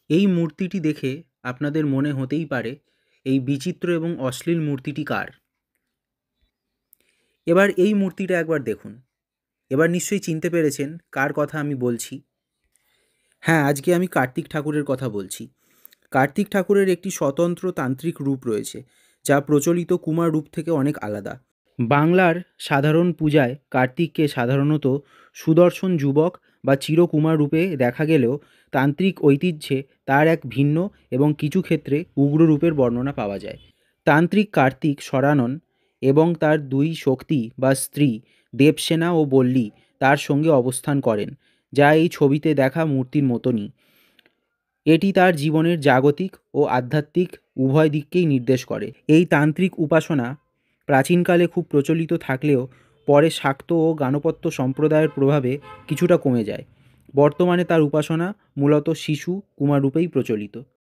এই মূর্তিটি দেখে আপনাদের মনে হতেই পারে এই বিচিত্র এবং অশ্লীল মূর্তিটি কার। এবার এই মূর্তিটা একবার দেখুন। এবার নিশ্চয়ই চিনতে পেরেছেন কার কথা আমি বলছি। হ্যাঁ, আজকে আমি কার্তিক ঠাকুরের কথা বলছি। কার্তিক ঠাকুরের একটি স্বতন্ত্র তান্ত্রিক রূপ রয়েছে, যা প্রচলিত কুমার রূপ থেকে অনেক আলাদা। বাংলার সাধারণ পূজায় কার্তিককে সাধারণত সুদর্শন যুবক বা চিরকুমার রূপে দেখা গেলেও তান্ত্রিক ঐতিহ্যে তার এক ভিন্ন এবং কিছু ক্ষেত্রে উগ্র রূপের বর্ণনা পাওয়া যায়। তান্ত্রিক কার্তিক সরানন এবং তার দুই শক্তি বা স্ত্রী দেবসেনা ও বল্লী তার সঙ্গে অবস্থান করেন, যা এই ছবিতে দেখা মূর্তির মতনই। এটি তার জীবনের জাগতিক ও আধ্যাত্মিক উভয় দিককেই নির্দেশ করে। এই তান্ত্রিক উপাসনা প্রাচীনকালে খুব প্রচলিত থাকলেও পরে শাক্ত ও গাণপত্য সম্প্রদায়ের প্রভাবে কিছুটা কমে যায়। বর্তমানে তার উপাসনা মূলত শিশু কুমার রূপেই প্রচলিত।